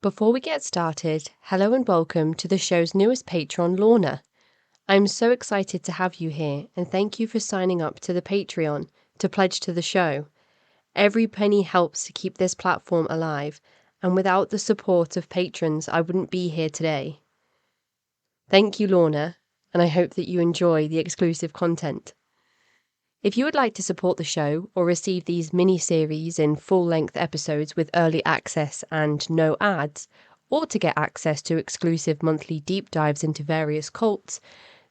Before we get started, hello and welcome to the show's newest patron, Lorna. I'm so excited to have you here and thank you for signing up to the Patreon to pledge to the show. Every penny helps to keep this platform alive, and without the support of patrons, I wouldn't be here today. Thank you, Lorna, and I hope that you enjoy the exclusive content. If you would like to support the show or receive these mini-series in full-length episodes with early access and no ads, or to get access to exclusive monthly deep dives into various cults,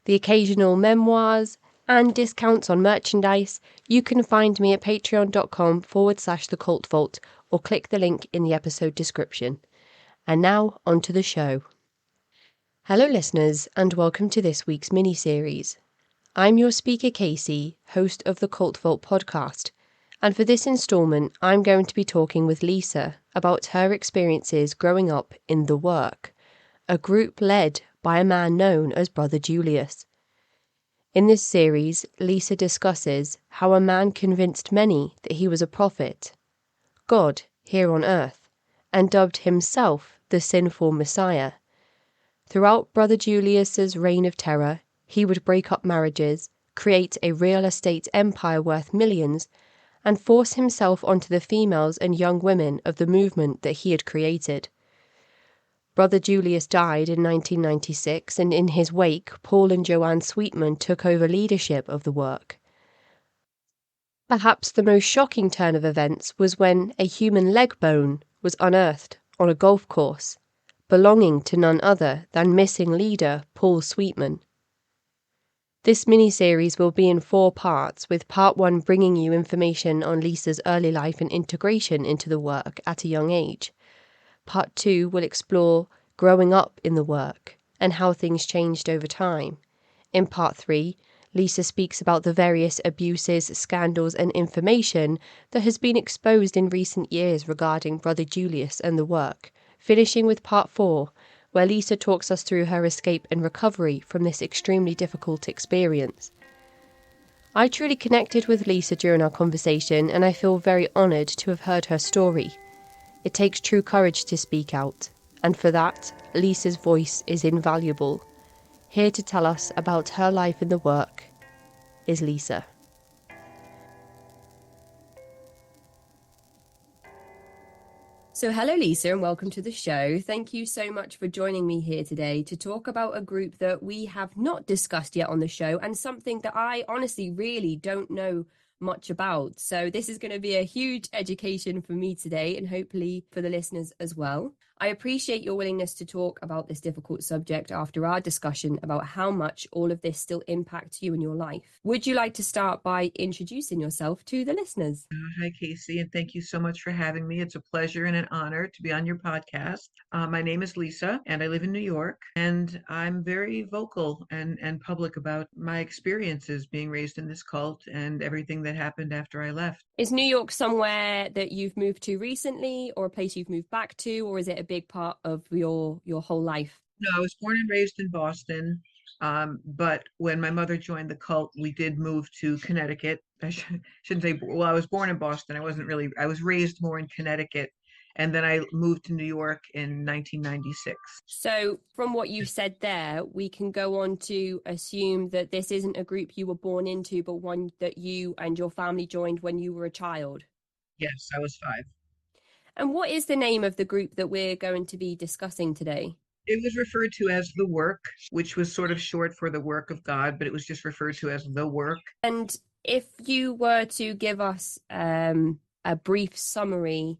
the occasional memoirs, and discounts on merchandise, you can find me at patreon.com/thecultvault or click the link in the episode description. And now, onto the show. Hello listeners, and welcome to this week's mini-series. I'm your speaker Casey, host of the Cult Vault podcast, and for this instalment I'm going to be talking with Lisa about her experiences growing up in The Work, a group led by a man known as Brother Julius. In this series, Lisa discusses how a man convinced many that he was a prophet, God here on earth, and dubbed himself the SInful Messiah. Throughout Brother Julius's reign of terror, he would break up marriages, create a real estate empire worth millions, and force himself onto the females and young women of the movement that he had created. Brother Julius died in 1996, and in his wake, Paul and Joanne Sweetman took over leadership of The Work. Perhaps the most shocking turn of events was when a human leg bone was unearthed on a golf course, belonging to none other than missing leader Paul Sweetman. This mini-series will be in 4 parts, with part 1 bringing you information on Lisa's early life and integration into The Work at a young age. Part 2 will explore growing up in The Work and how things changed over time. In part 3, Lisa speaks about the various abuses, scandals and information that has been exposed in recent years regarding Brother Julius and The Work, finishing with part 4, where Lisa talks us through her escape and recovery from this extremely difficult experience. I truly connected with Lisa during our conversation, and I feel very honoured to have heard her story. It takes true courage to speak out, and for that, Lisa's voice is invaluable. Here to tell us about her life in The Work is Lisa. So hello Lisa, and welcome to the show. Thank you so much for joining me here today to talk about a group that we have not discussed yet on the show, and something that I honestly really don't know much about. So this is going to be a huge education for me today, and hopefully for the listeners as well. I appreciate your willingness to talk about this difficult subject after our discussion about how much all of this still impacts you in your life. Would you like to start by introducing yourself to the listeners? Hi, Casey, and thank you so much for having me. It's a pleasure and an honor to be on your podcast. My name is Lisa, and I live in New York, and I'm very vocal and public about my experiences being raised in this cult and everything that happened after I left. Is New York somewhere that you've moved to recently, or a place you've moved back to, or is it a big part of your whole life? No, I was born and raised in Boston, but when my mother joined the cult, we did move to Connecticut. Shouldn't say, well, I was born in Boston. I was raised more in Connecticut, and then I moved to New York in 1996. So from what you said there, we can go on to assume that this isn't a group you were born into, but one that you and your family joined when you were a child. Yes, I was 5. And what is the name of the group that we're going to be discussing today? It was referred to as the work, which was sort of short for the work of God, but it was just referred to as the work. And if you were to give us a brief summary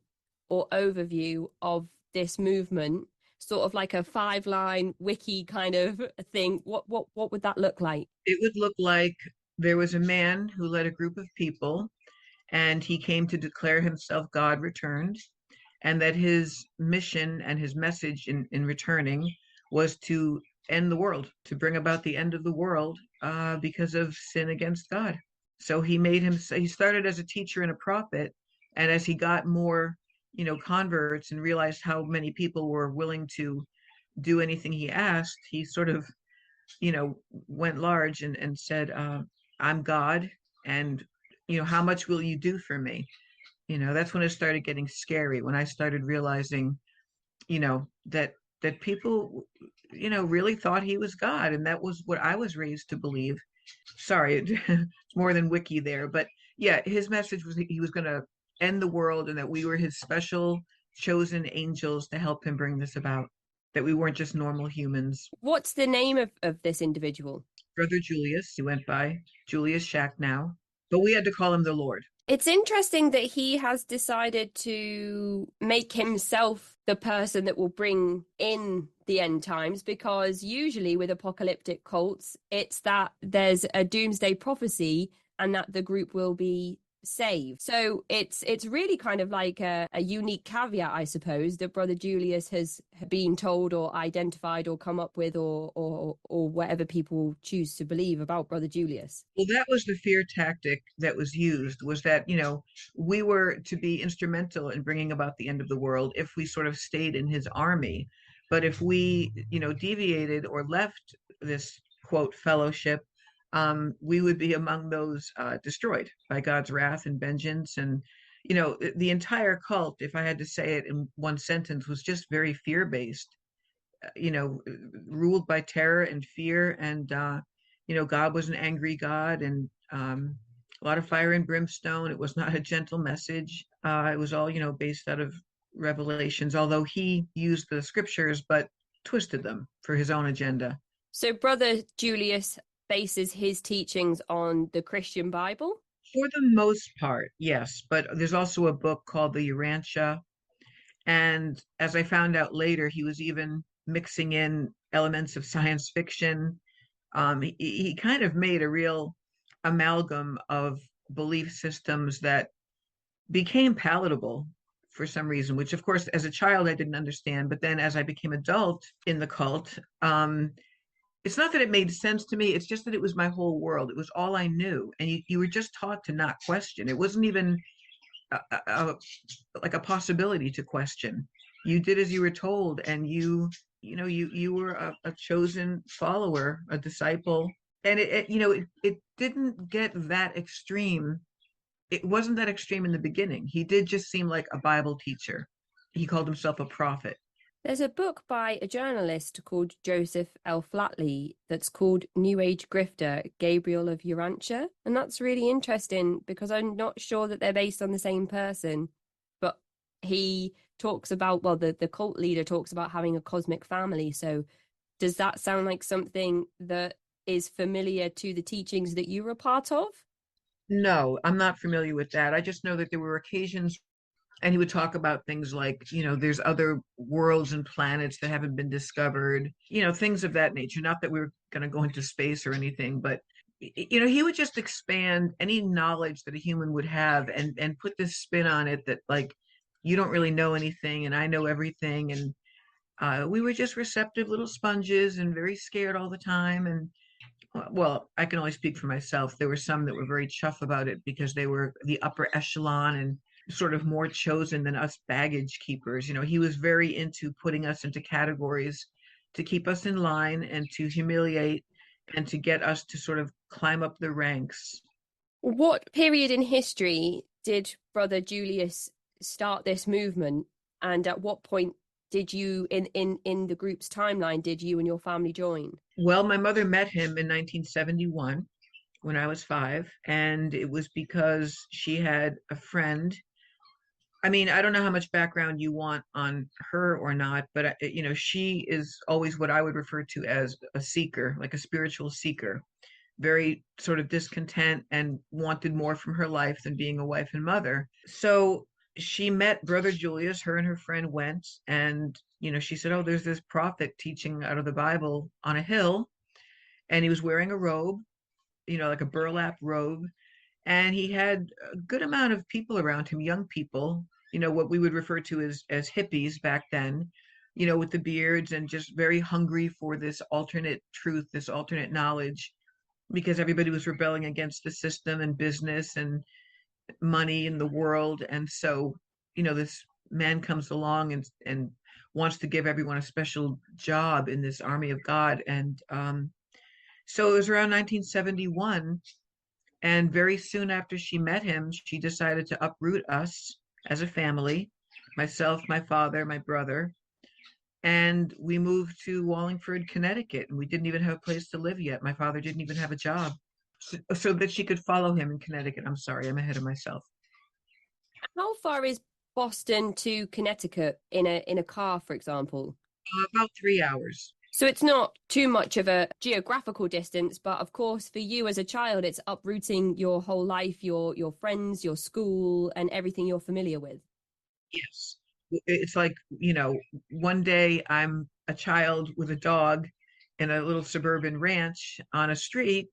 or overview of this movement, sort of like a 5-line wiki kind of thing, what would that look like? It would look like there was a man who led a group of people, and he came to declare himself God returned, and that his mission and his message in returning was to end the world, to bring about the end of the world because of sin against God. So he started as a teacher and a prophet, and as he got more, converts and realized how many people were willing to do anything he asked, he sort of, went large and said, I'm God, and how much will you do for me? That's when it started getting scary, when I started realizing that people, really thought he was God, and that was what I was raised to believe. Sorry, it's more than wiki there, but yeah, his message was he was going to end the world, and that we were his special chosen angels to help him bring this about. That we weren't just normal humans. What's the name of this individual? Brother Julius, he went by Julius Shack now, but we had to call him the Lord. It's interesting that he has decided to make himself the person that will bring in the end times, because usually with apocalyptic cults, it's that there's a doomsday prophecy and that the group will be saved. So it's really kind of like a unique caveat, I suppose, that Brother Julius has been told or identified or come up with, or whatever people choose to believe about Brother Julius. Well, that was the fear tactic that was used, was that, we were to be instrumental in bringing about the end of the world if we sort of stayed in his army. But if we, deviated or left this quote fellowship, we would be among those destroyed by God's wrath and vengeance. And, the entire cult, if I had to say it in one sentence, was just very fear based, you know, ruled by terror and fear. And, God was an angry God, and a lot of fire and brimstone. It was not a gentle message. It was all, based out of revelations, although he used the scriptures, but twisted them for his own agenda. So Brother Julius bases his teachings on the Christian Bible. For the most part, yes. But there's also a book called the Urantia. And as I found out later, he was even mixing in elements of science fiction. He kind of made a real amalgam of belief systems that became palatable for some reason, which of course, as a child, I didn't understand. But then as I became adult in the cult, it's not that it made sense to me. It's just that it was my whole world. It was all I knew. And you were just taught to not question. It wasn't even like a possibility to question. You did as you were told, and you were a chosen follower, a disciple. And it didn't get that extreme. It wasn't that extreme in the beginning. He did just seem like a Bible teacher. He called himself a prophet. There's a book by a journalist called Joseph L. Flatley that's called New Age Grifter, Gabriel of Urantia. And that's really interesting because I'm not sure that they're based on the same person. But he talks about, well, the cult leader talks about having a cosmic family. So does that sound like something that is familiar to the teachings that you were a part of? No, I'm not familiar with that. I just know that there were occasions, and he would talk about things like, there's other worlds and planets that haven't been discovered, things of that nature. Not that we were going to go into space or anything, but he would just expand any knowledge that a human would have, and put this spin on it that, like, you don't really know anything and I know everything. And we were just receptive little sponges and very scared all the time. And well, I can only speak for myself. There were some that were very chuff about it because they were the upper echelon and sort of more chosen than us baggage keepers. He was very into putting us into categories to keep us in line and to humiliate and to get us to sort of climb up the ranks. What period in history did Brother Julius start this movement? And at what point did you, in the group's timeline, did you and your family join? Well, my mother met him in 1971 when I was 5, and it was because she had a friend. I mean, I don't know how much background you want on her or not, but she is always what I would refer to as a seeker, like a spiritual seeker, very sort of discontent and wanted more from her life than being a wife and mother. So she met Brother Julius, her and her friend went, and she said, "Oh, there's this prophet teaching out of the Bible on a hill, and he was wearing a robe, like a burlap robe, and he had a good amount of people around him, young people, what we would refer to as hippies back then, with the beards and just very hungry for this alternate truth, this alternate knowledge, because everybody was rebelling against the system and business and money in the world. And so, this man comes along and wants to give everyone a special job in this army of God. And so it was around 1971. And very soon after she met him, she decided to uproot us as a family, myself, my father, my brother. and we moved to Wallingford, Connecticut, and we didn't even have a place to live yet. My father didn't even have a job, so that she could follow him in Connecticut. I'm sorry, I'm ahead of myself. How far is Boston to Connecticut in a car, for example? About 3 hours. So it's not too much of a geographical distance, but of course, for you as a child, it's uprooting your whole life, your friends, your school, and everything you're familiar with. Yes. It's like, one day I'm a child with a dog in a little suburban ranch on a street,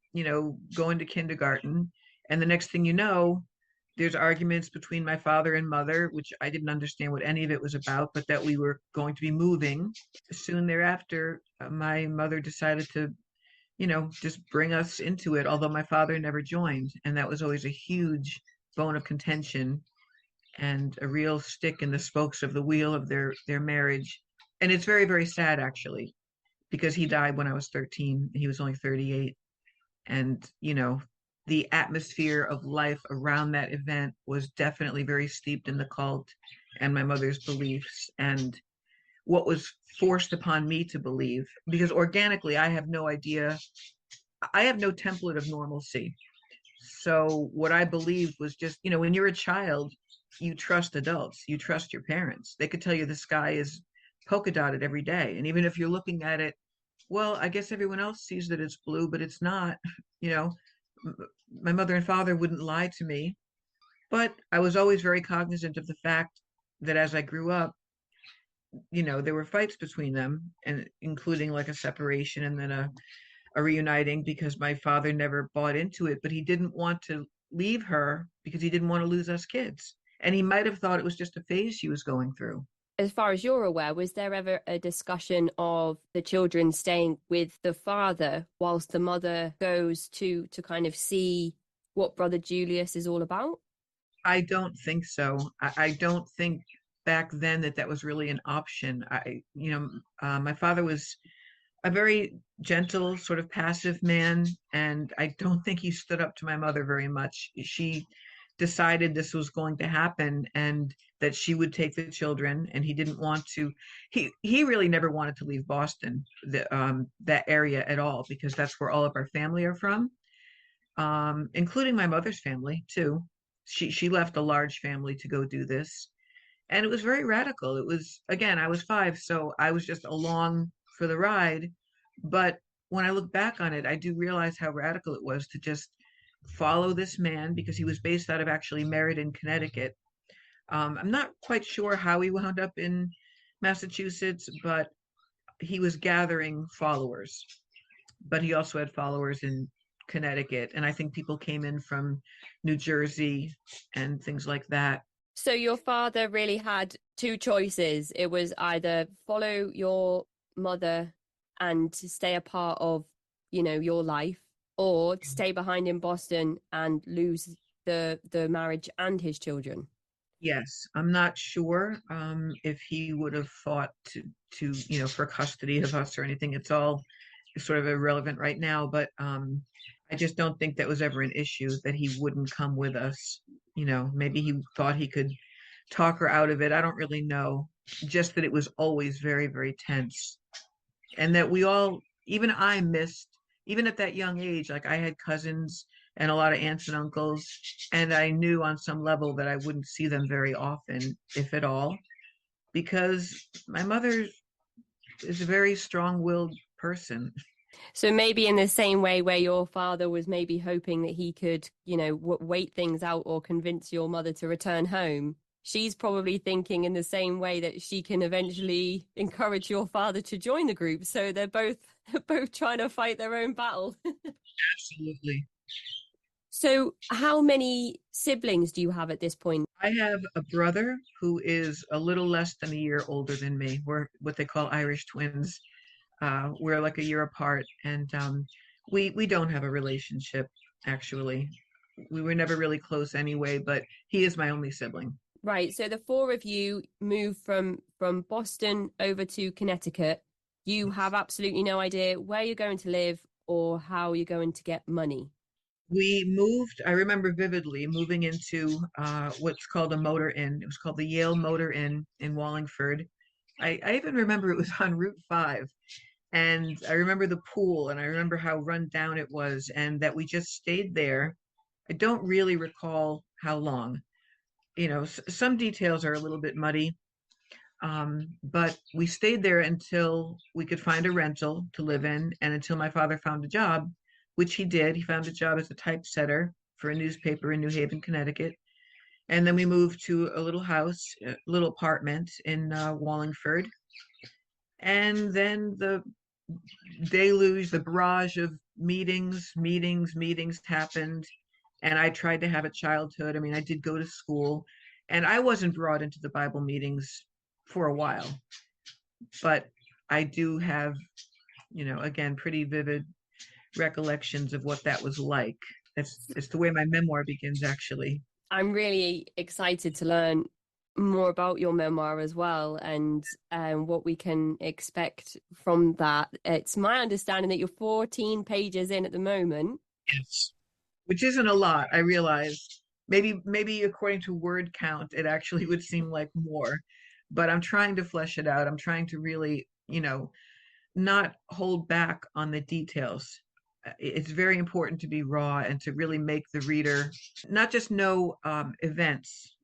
going to kindergarten. And the next thing you know, there's arguments between my father and mother, which I didn't understand what any of it was about, but that we were going to be moving. Soon thereafter, my mother decided to, just bring us into it, although my father never joined. And that was always a huge bone of contention and a real stick in the spokes of the wheel of their marriage. And it's very, very sad actually, because he died when I was 13. He was only 38. And, the atmosphere of life around that event was definitely very steeped in the cult and my mother's beliefs and what was forced upon me to believe, because organically I have no idea. I have no template of normalcy. So what I believed was just, when you're a child, you trust adults, you trust your parents. They could tell you the sky is polka dotted every day. And even if you're looking at it, well, I guess everyone else sees that it's blue, but it's not. You know, my mother and father wouldn't lie to me, but I was always very cognizant of the fact that as I grew up, there were fights between them, and including like a separation and then a reuniting, because my father never bought into it, but he didn't want to leave her because he didn't want to lose us kids. And he might have thought it was just a phase she was going through. As far as you're aware, was there ever a discussion of the children staying with the father whilst the mother goes to kind of see what Brother Julius is all about? I don't think so. I don't think back then that was really an option. My father was a very gentle, sort of passive man, and I don't think he stood up to my mother very much. She decided this was going to happen and that she would take the children, and he didn't want to. He really never wanted to leave Boston, that area at all, because that's where all of our family are from, including my mother's family too. She left a large family to go do this, and it was very radical. It was, again, I was 5, so I was just along for the ride. But when I look back on it, I do realize how radical it was to just follow this man, because he was based out of actually Meriden, Connecticut. I'm not quite sure how he wound up in Massachusetts, but he was gathering followers. But he also had followers in Connecticut, and I think people came in from New Jersey and things like that. So your father really had two choices. It was either follow your mother and stay a part of, your life, or stay behind in Boston and lose the marriage and his children. Yes, I'm not sure if he would have fought for custody of us or anything. It's all sort of irrelevant right now, but I just don't think that was ever an issue that he wouldn't come with us. Maybe he thought he could talk her out of it. I don't really know. Just that it was always very, very tense, and that we all, even I missed, even at that young age, like I had cousins and a lot of aunts and uncles, and I knew on some level that I wouldn't see them very often, if at all, because my mother is a very strong-willed person. So maybe in the same way where your father was maybe hoping that he could, wait things out or convince your mother to return home, she's probably thinking in the same way that she can eventually encourage your father to join the group. So they're both both trying to fight their own battle. Absolutely. So how many siblings do you have at this point? I have a brother who is a little less than a year older than me. We're what they call Irish twins. We're like a year apart, and we don't have a relationship, actually. We were never really close anyway, but he is my only sibling. Right. So the four of you move from Boston over to Connecticut. You have absolutely no idea where you're going to live or how you're going to get money. We moved, I remember vividly moving into what's called a motor inn. It was called the Yale Motor Inn in Wallingford. I even remember it was on Route 5. And I remember the pool and I remember how run down it was and that we just stayed there. I don't really recall how long. Some details are a little bit muddy, but we stayed there until we could find a rental to live in and until my father found a job, which he did. He found a job as a typesetter for a newspaper in New Haven, Connecticut. And then we moved to a little house, a little apartment in Wallingford. And then the deluge, the barrage of meetings happened. And I tried to have a childhood. I mean, I did go to school and I wasn't brought into the Bible meetings for a while, but I do have, again, pretty vivid recollections of what that was like. It's the way my memoir begins, actually. I'm really excited to learn more about your memoir as well, and what we can expect from that. It's my understanding that you're 14 pages in at the moment. Yes. Which isn't a lot, I realize. Maybe according to word count, it actually would seem like more, but I'm trying to flesh it out. I'm trying to really, not hold back on the details. It's very important to be raw and to really make the reader not just know events,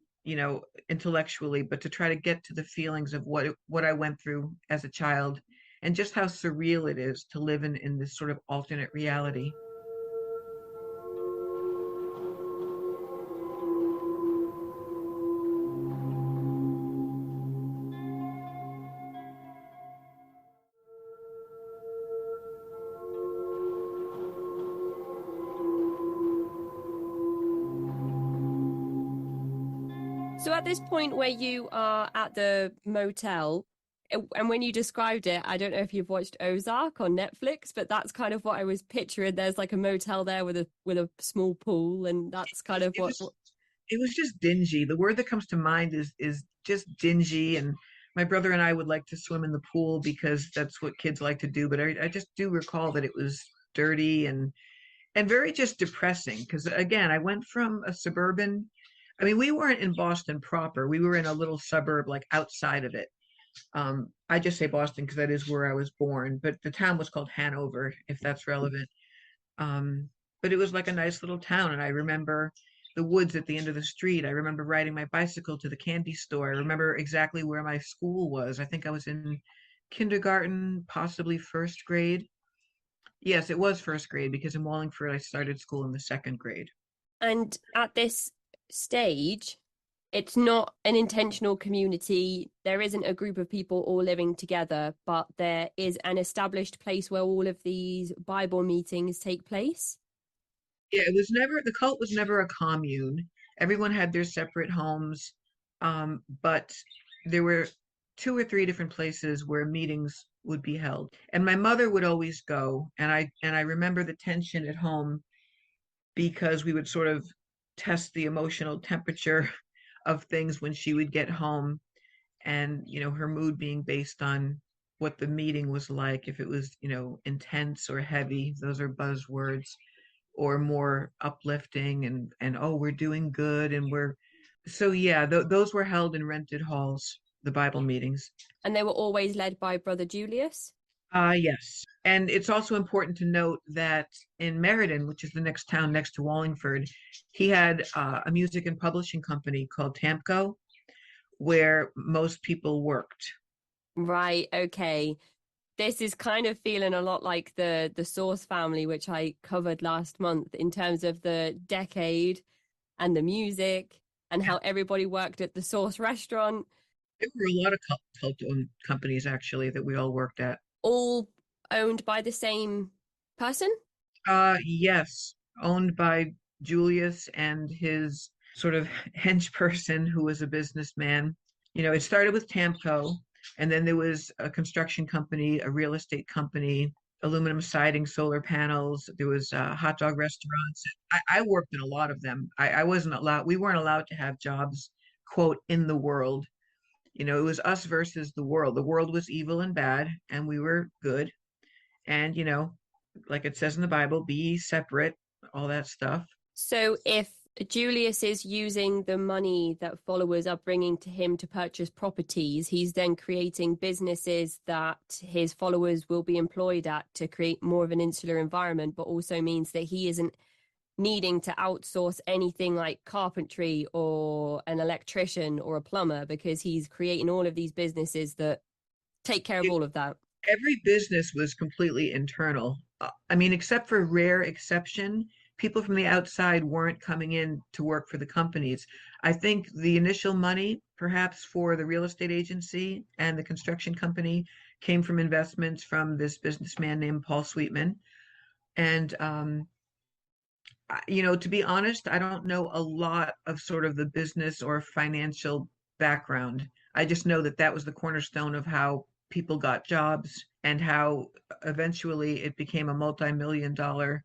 intellectually, but to try to get to the feelings of what I went through as a child and just how surreal it is to live in this sort of alternate reality. So at this point where you are at the motel, and when you described it, I don't know if you've watched Ozark on Netflix, but that's kind of what I was picturing. There's like a motel there with a small pool, and that's kind of It was it was just dingy. The word that comes to mind is just dingy. And my brother and I would like to swim in the pool because that's what kids like to do. But I just do recall that it was dirty and very just depressing. Because again, I went from a suburban. I mean, we weren't in Boston proper. We were in a little suburb like outside of it. I just say Boston because that is where I was born, but the town was called Hanover, if that's relevant. Um, but it was like a nice little town. And I remember the woods at the end of the street. I remember riding my bicycle to the candy store. I remember exactly where my school was. I think I was in kindergarten, possibly first grade. Yes, it was first grade because in Wallingford I started school in the second grade. and at this stage, it's not an intentional community. There isn't a group of people all living together, but there is an established place where all of these Bible meetings take place. Yeah, the cult was never a commune. Everyone had their separate homes, but there were two or three different places where meetings would be held. And my mother would always go, and I remember the tension at home because we would sort of test the emotional temperature of things when she would get home and, her mood being based on what the meeting was like, if it was, intense or heavy, those are buzzwords, or more uplifting and oh, we're doing good and we're so yeah, those were held in rented halls, the Bible meetings. And they were always led by Brother Julius. Yes. And it's also important to note that in Meriden, which is the next town next to Wallingford, he had a music and publishing company called Tamco, where most people worked. Right, okay. This is kind of feeling a lot like the Source family, which I covered last month in terms of the decade and the music and how everybody worked at the Source restaurant, There were a lot of cult-owned companies actually that we all worked at. all owned by the same person. Yes, owned by Julius and his sort of hench person who was a businessman. It started with Tamco, and then there was a construction company, a real estate company, aluminum siding, solar panels. There was hot dog restaurants. I worked in a lot of them. I wasn't allowed, we weren't allowed to have jobs, quote, in the world. It was us versus the world. The world was evil and bad, and we were good. And, like it says in the Bible, be separate, all that stuff. So if Julius is using the money that followers are bringing to him to purchase properties. He's then creating businesses that his followers will be employed at to create more of an insular environment, but also means that he isn't needing to outsource anything like carpentry or an electrician or a plumber because he's creating all of these businesses that take care of It, all of that. every business was completely internal. I mean, except for rare exception, people from the outside weren't coming in to work for the companies. I think the initial money, perhaps for the real estate agency and the construction company, came from investments from this businessman named Paul Sweetman. And to be honest, I don't know a lot of sort of the business or financial background. I just know that that was the cornerstone of how people got jobs and how eventually it became a multi-million dollar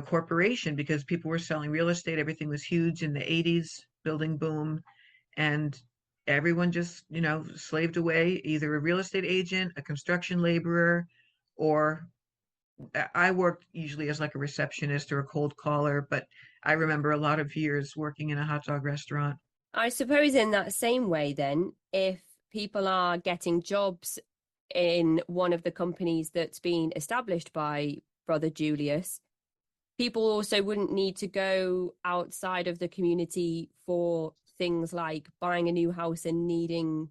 corporation because people were selling real estate. Everything was huge in the 80s, building boom, and everyone just, slaved away, either a real estate agent, a construction laborer, or I worked usually as like a receptionist or a cold caller, but I remember a lot of years working in a hot dog restaurant. I suppose in that same way, then, if people are getting jobs in one of the companies that's been established by Brother Julius, people also wouldn't need to go outside of the community for things like buying a new house and needing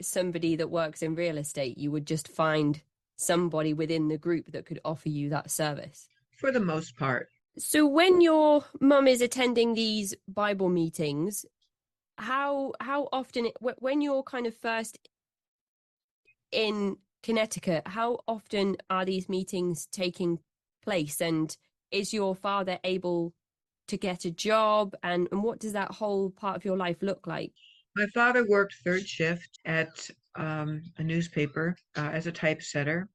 somebody that works in real estate. You would just find somebody within the group that could offer you that service. For the most part. So when your mum is attending these Bible meetings, how often when you're kind of first in Connecticut, how often are these meetings taking place, and is your father able to get a job, and what does that whole part of your life look like? My father worked third shift at a newspaper as a typesetter,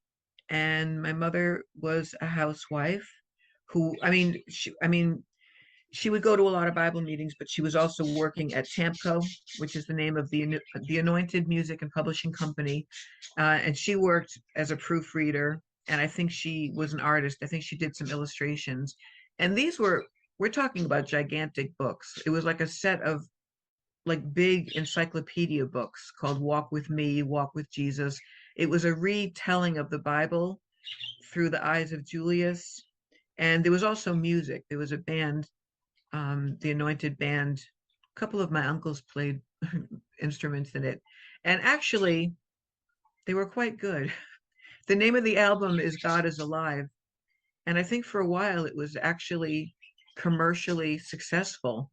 and my mother was a housewife who, she would go to a lot of Bible meetings, but she was also working at Tamco, which is the name of the Anointed Music and Publishing Company, and she worked as a proofreader. And I think she was an artist. I think she did some illustrations, and we're talking about gigantic books. It was like a set of like big encyclopedia books called Walk with Me, Walk with Jesus. It was a retelling of the Bible through the eyes of Julius. And there was also music. There was a band, the Anointed Band. A couple of my uncles played instruments in it. And actually, they were quite good. The name of the album is God is Alive. And I think for a while it was actually commercially successful.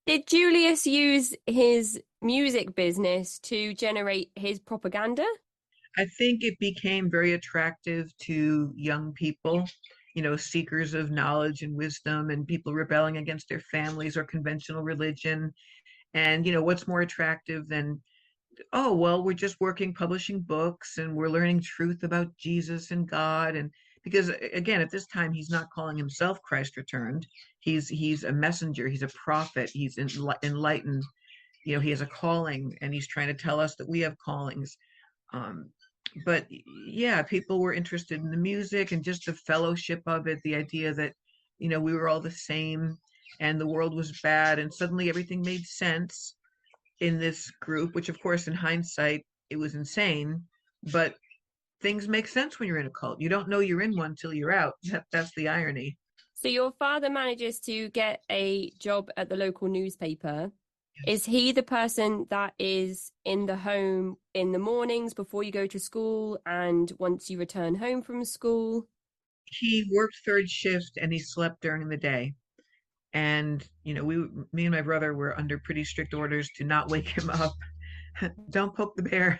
Did Julius use his music business to generate his propaganda? I think it became very attractive to young people, seekers of knowledge and wisdom, and people rebelling against their families or conventional religion. And, what's more attractive than, oh, well, we're just working, publishing books, and we're learning truth about Jesus and God. And because, again, at this time, he's not calling himself Christ returned. He's a messenger, he's a prophet, he's enlightened. He has a calling, and he's trying to tell us that we have callings. Um, but yeah, people were interested in the music and just the fellowship of it, the idea that, we were all the same and the world was bad, and suddenly everything made sense in this group, which of course in hindsight it was insane, but things make sense when you're in a cult. You don't know you're in one till you're out. That's the irony. So your father manages to get a job at the local newspaper. Is he the person that is in the home in the mornings before you go to school and once you return home from school? He worked third shift and he slept during the day. And, me and my brother were under pretty strict orders to not wake him up. Don't poke the bear.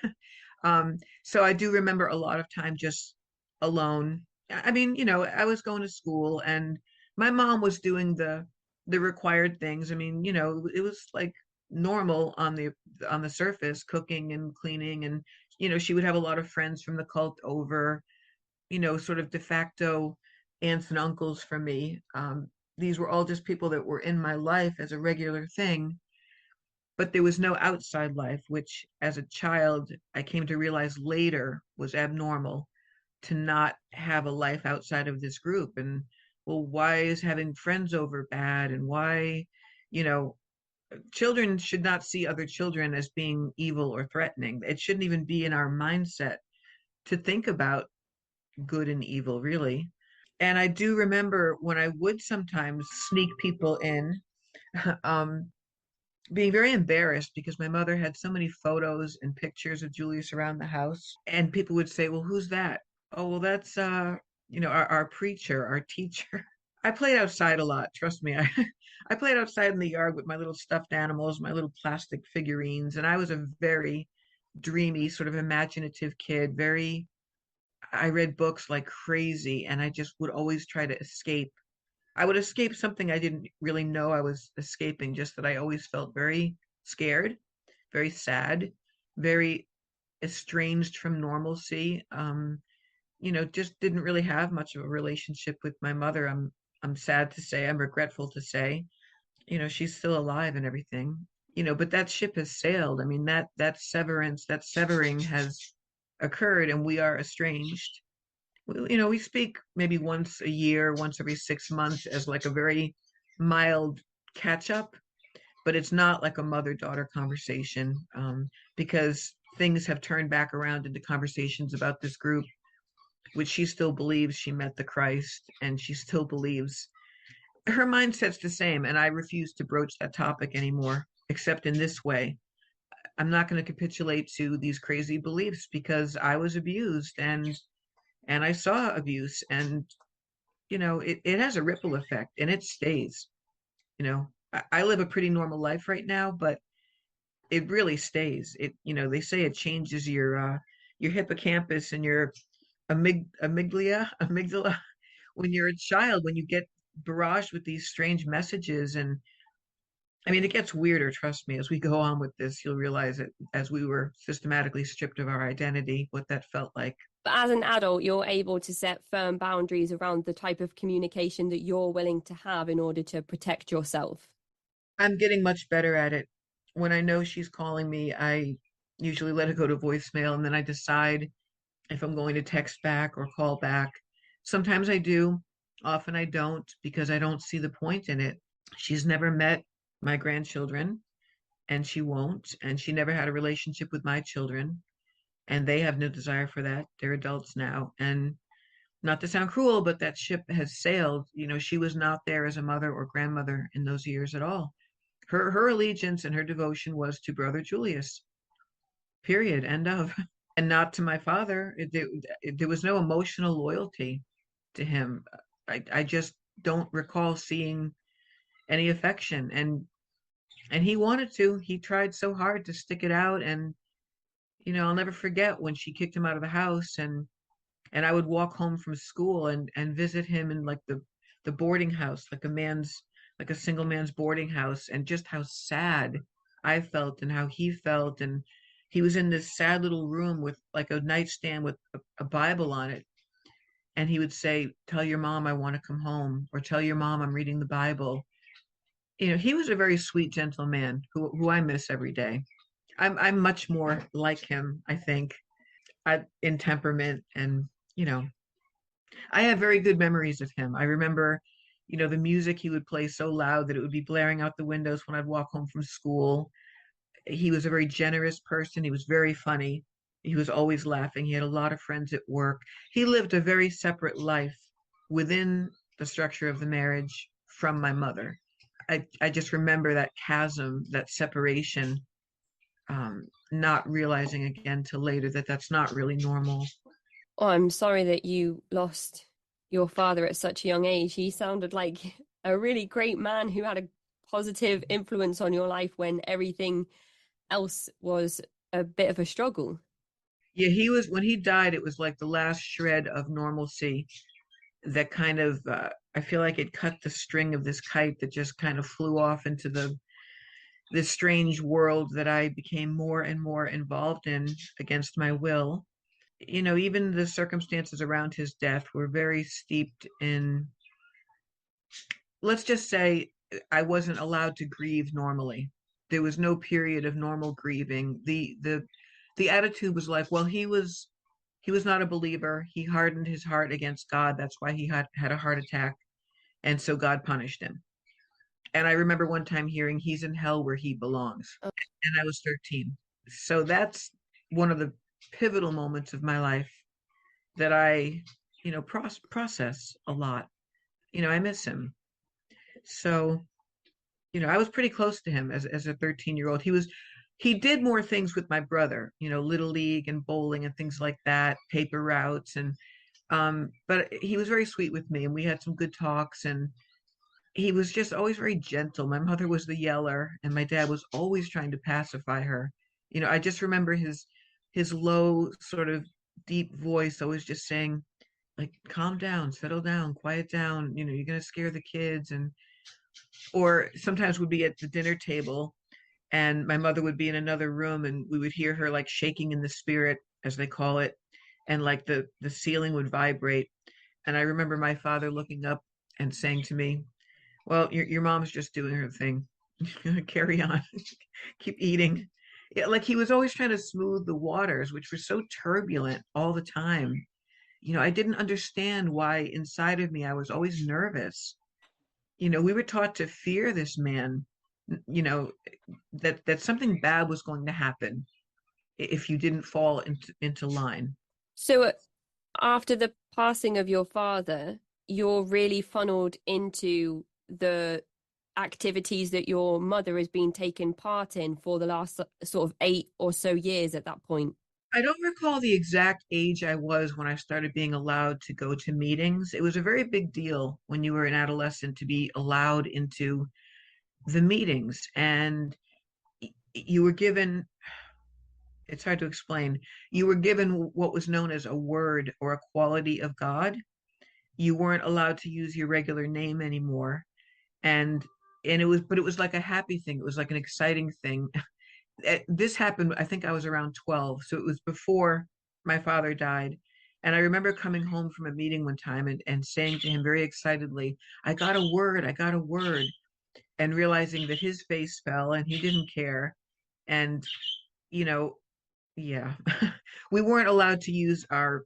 So I do remember a lot of time just alone. I mean, I was going to school and my mom was doing the required things. I mean, it was like normal on the surface, cooking and cleaning, and she would have a lot of friends from the cult over, sort of de facto aunts and uncles for me. These were all just people that were in my life as a regular thing, but there was no outside life, which as a child I came to realize later was abnormal, to not have a life outside of this group. And well, why is having friends over bad? And why, you know, children should not see other children as being evil or threatening. It shouldn't even be in our mindset to think about good and evil, really. And I do remember when I would sometimes sneak people in, um, being very embarrassed because my mother had so many photos and pictures of Julius around the house. And people would say, well, who's that? Oh, well, that's, our preacher, our teacher. I played outside a lot. Trust me. I played outside in the yard with my little stuffed animals, my little plastic figurines. And I was a very dreamy, sort of imaginative kid. I read books like crazy, and I just would always try to escape. I would escape something I didn't really know I was escaping, just that I always felt very scared, very sad, very estranged from normalcy. Just didn't really have much of a relationship with my mother. I'm sad to say, I'm regretful to say, she's still alive and everything. But that ship has sailed. I mean, that severance, that severing has occurred, and we are estranged. We speak maybe once a year, once every 6 months, as like a very mild catch up, but it's not like a mother-daughter conversation, because things have turned back around into conversations about this group, which she still believes she met the Christ, and she still believes her mindset's the same. And I refuse to broach that topic anymore, except in this way. I'm not going to capitulate to these crazy beliefs because I was abused, and I saw abuse, and it has a ripple effect, and it stays. I live a pretty normal life right now, but it really stays. They say it changes your hippocampus and your amygdala when you're a child, when you get barraged with these strange messages. And I mean, it gets weirder, trust me. As we go on with this, you'll realize it, as we were systematically stripped of our identity, what that felt like. But as an adult, you're able to set firm boundaries around the type of communication that you're willing to have in order to protect yourself. I'm getting much better at it. When I know she's calling me, I usually let it go to voicemail, and then I decide if I'm going to text back or call back. Sometimes I do, often I don't, because I don't see the point in it. She's never met my grandchildren, and she won't, and she never had a relationship with my children, and they have no desire for that. They're adults now. And not to sound cruel, but that ship has sailed. She was not there as a mother or grandmother in those years at all. Her allegiance and her devotion was to brother Julius, period, end of. And not to my father. There was no emotional loyalty to him. I just don't recall seeing any affection. And he wanted to. He tried so hard to stick it out. And I'll never forget when she kicked him out of the house, and I would walk home from school and visit him in like the boarding house, like a single man's boarding house, and just how sad I felt and how he felt. And he was in this sad little room with like a nightstand with a Bible on it. And he would say, tell your mom I want to come home, or tell your mom I'm reading the Bible. He was a very sweet, gentle man who I miss every day. I'm much more like him, I think, in temperament. And you know, I have very good memories of him. I remember, the music he would play so loud that it would be blaring out the windows when I'd walk home from school. He was a very generous person. He was very funny. He was always laughing. He had a lot of friends at work. He lived a very separate life within the structure of the marriage from my mother. I just remember that chasm, that separation, not realizing again till later that that's not really normal. Oh, I'm sorry that you lost your father at such a young age. He sounded like a really great man who had a positive influence on your life when everything else was a bit of a struggle. Yeah, when he died, it was like the last shred of normalcy that kind of, I feel like it cut the string of this kite that just kind of flew off into this strange world that I became more and more involved in against my will. Even the circumstances around his death were very steeped in, let's just say, I wasn't allowed to grieve normally. There was no period of normal grieving. The attitude was like, well, he was not a believer. He hardened his heart against God. That's why he had a heart attack. And so God punished him. And I remember one time hearing he's in hell where he belongs. Oh, And I was 13. So that's one of the pivotal moments of my life that I, process a lot. I miss him. So, I was pretty close to him as a 13-year-old. He did more things with my brother, little league and bowling and things like that, paper routes, and but he was very sweet with me, and we had some good talks, and he was just always very gentle. My mother was the yeller, and my dad was always trying to pacify her. I just remember his low, sort of deep voice always just saying, like, calm down, settle down, quiet down, you're gonna scare the kids. And or sometimes we'd be at the dinner table and my mother would be in another room and we would hear her like shaking in the spirit, as they call it, and like the ceiling would vibrate. And I remember my father looking up and saying to me, well, your mom's just doing her thing. Carry on. Keep eating. Yeah, like he was always trying to smooth the waters, which were so turbulent all the time. I didn't understand why inside of me I was always nervous. We were taught to fear this man, you know, that something bad was going to happen if you didn't fall into line. so after the passing of your father, you're really funneled into the activities that your mother has been taking part in for the last sort of 8 or so years at that point. I don't recall the exact age I was when I started being allowed to go to meetings. It was a very big deal when you were an adolescent to be allowed into the meetings. And you were given, it's hard to explain, you were given what was known as a word or a quality of God. You weren't allowed to use your regular name anymore. And but it was like a happy thing. It was like an exciting thing. This happened, I think I was around 12. So it was before my father died. And I remember coming home from a meeting one time and saying to him very excitedly, I got a word, I got a word, and realizing that his face fell and he didn't care. And, you know, yeah, we weren't allowed to use our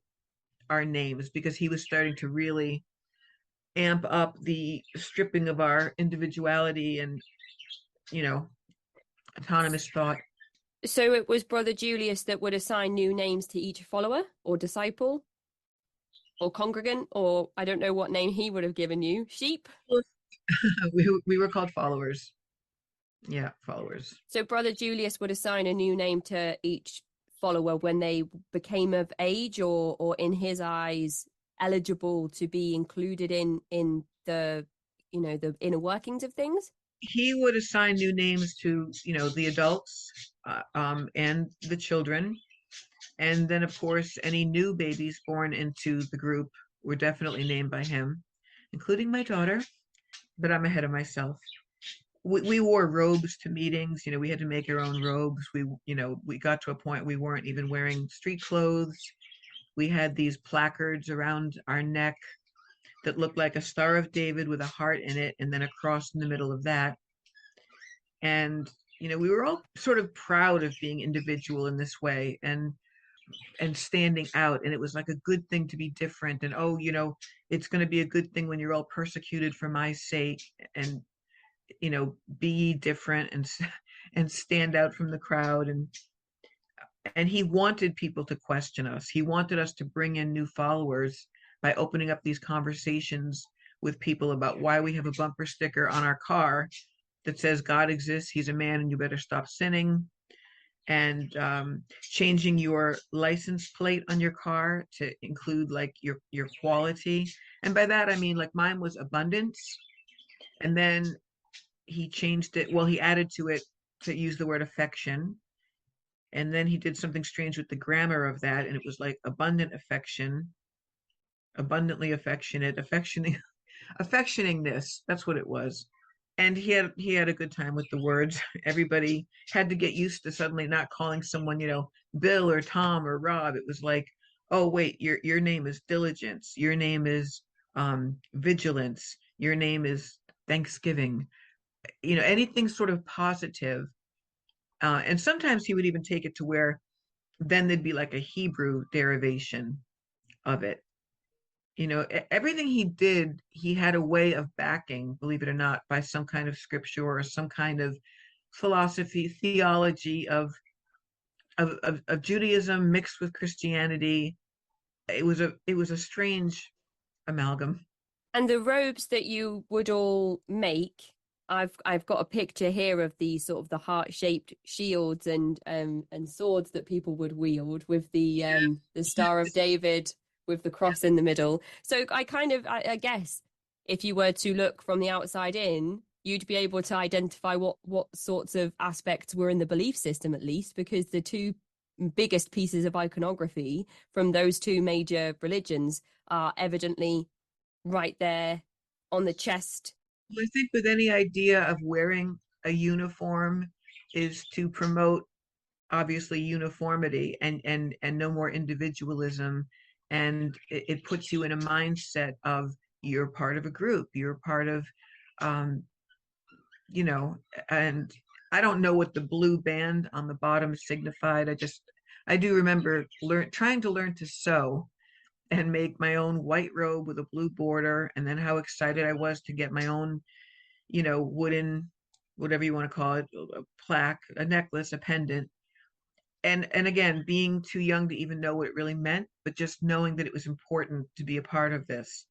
names because he was starting to really amp up the stripping of our individuality and, you know, autonomous thought. So it was Brother Julius that would assign new names to each follower or disciple or congregant, or I don't know what name he would have given you. Sheep. We were called followers. Yeah, followers. So Brother Julius would assign a new name to each follower when they became of age or in his eyes eligible to be included in the the inner workings of things. He would assign new names to, the adults and the children. And then, of course, any new babies born into the group were definitely named by him, including my daughter, but I'm ahead of myself. We wore robes to meetings. We had to make our own robes. We got to a point we weren't even wearing street clothes. We had these placards around our neck that looked like a Star of David with a heart in it and then a cross in the middle of that. And, we were all sort of proud of being individual in this way and standing out. And it was like a good thing to be different. And, oh, it's going to be a good thing when you're all persecuted for my sake. And, be different and stand out from the crowd. And he wanted people to question us. He wanted us to bring in new followers by opening up these conversations with people about why we have a bumper sticker on our car that says God exists, he's a man, and you better stop sinning. And changing your license plate on your car to include like your quality. And by that I mean, like, mine was abundance, and then he changed it. Well, he added to it to use the word affection. And then he did something strange with the grammar of that, and it was like abundant affection, abundantly affectionate, affectioningness. That's what it was. And he had a good time with the words. Everybody had to get used to suddenly not calling someone, Bill or Tom or Rob. It was like, oh wait, your name is diligence. Your name is vigilance. Your name is Thanksgiving. Anything sort of positive. And sometimes he would even take it to where then there'd be like a Hebrew derivation of it. Everything he did, he had a way of backing, believe it or not, by some kind of scripture or some kind of philosophy, theology of Judaism mixed with Christianity. It was a strange amalgam. And the robes that you would all make, I've got a picture here of these sort of the heart-shaped shields and swords that people would wield with the Star of David with the cross in the middle. So I guess if you were to look from the outside in, you'd be able to identify what sorts of aspects were in the belief system, at least, because the two biggest pieces of iconography from those two major religions are evidently right there on the chest. I think with any idea of wearing a uniform is to promote obviously uniformity and no more individualism, and it puts you in a mindset of you're part of a group, you're part of um you know and I don't know what the blue band on the bottom signified. I do remember trying to learn to sew and make my own white robe with a blue border, and then how excited I was to get my own wooden, whatever you want to call it, a plaque, a necklace, a pendant. And again, being too young to even know what it really meant, but just knowing that it was important to be a part of this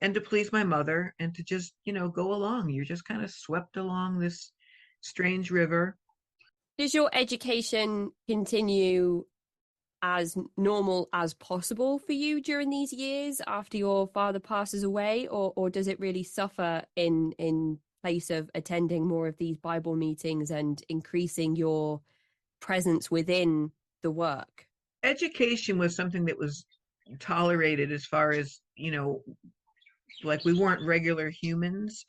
and to please my mother and to just, go along. You're just kind of swept along this strange river. Does your education continue as normal as possible for you during these years after your father passes away, or does it really suffer in place of attending more of these Bible meetings and increasing your presence within the work? Education was something that was tolerated as far as, like we weren't regular humans.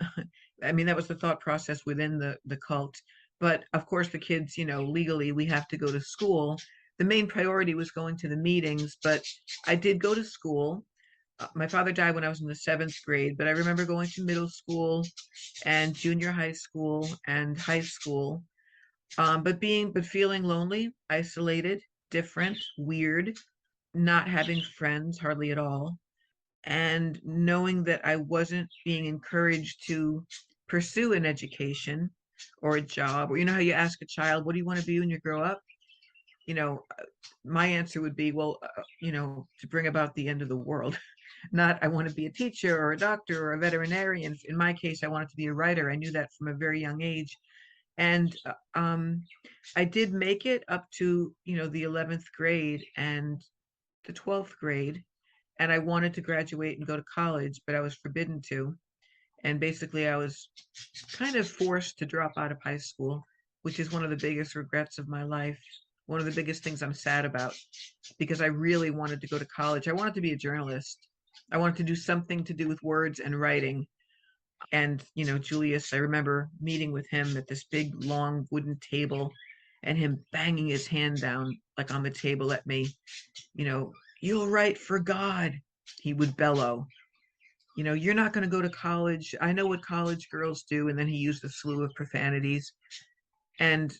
I mean, that was the thought process within the cult. But of course, the kids, legally, we have to go to school. The main priority was going to the meetings, but I did go to school. My father died when I was in the seventh grade, but I remember going to middle school and junior high school and high school. But feeling lonely, isolated, different, weird, not having friends hardly at all, and knowing that I wasn't being encouraged to pursue an education or a job. Or how you ask a child, what do you want to be when you grow up? You know, my answer would be, well, to bring about the end of the world. Not, I want to be a teacher or a doctor or a veterinarian. In my case, I wanted to be a writer. I knew that from a very young age. And I did make it up to, the 11th grade and the 12th grade. And I wanted to graduate and go to college, but I was forbidden to. And basically, I was kind of forced to drop out of high school, which is one of the biggest regrets of my life. One of the biggest things I'm sad about, because I really wanted to go to college. I wanted to be a journalist. I wanted to do something to do with words and writing. And, Julius, I remember meeting with him at this big, long wooden table and him banging his hand down, like on the table at me, you'll write for God, he would bellow. You're not going to go to college. I know what college girls do. And then he used a slew of profanities. And,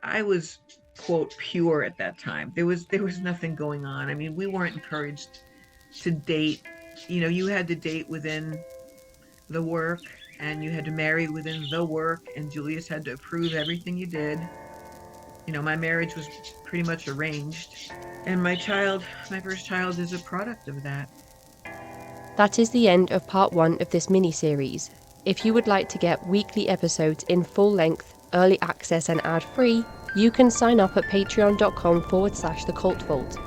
I was, quote, pure at that time. There was nothing going on. I mean, we weren't encouraged to date. You had to date within the work, and you had to marry within the work, and Julius had to approve everything you did. My marriage was pretty much arranged, and my first child is a product of that. That is the end of part 1 of this mini-series. If you would like to get weekly episodes in full length, early access and ad-free, you can sign up at patreon.com/The Cult Vault.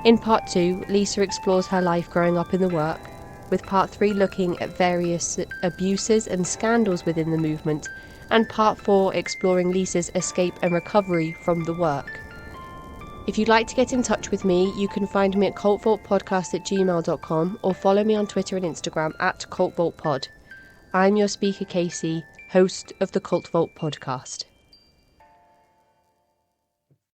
In part 2, Lisa explores her life growing up in the work, with part 3 looking at various abuses and scandals within the movement, and part 4 exploring Lisa's escape and recovery from the work. If you'd like to get in touch with me, you can find me at cultvaultpodcast@gmail.com or follow me on Twitter and Instagram at cultvaultpod. I'm your speaker Casey, host of the Cult Vault podcast.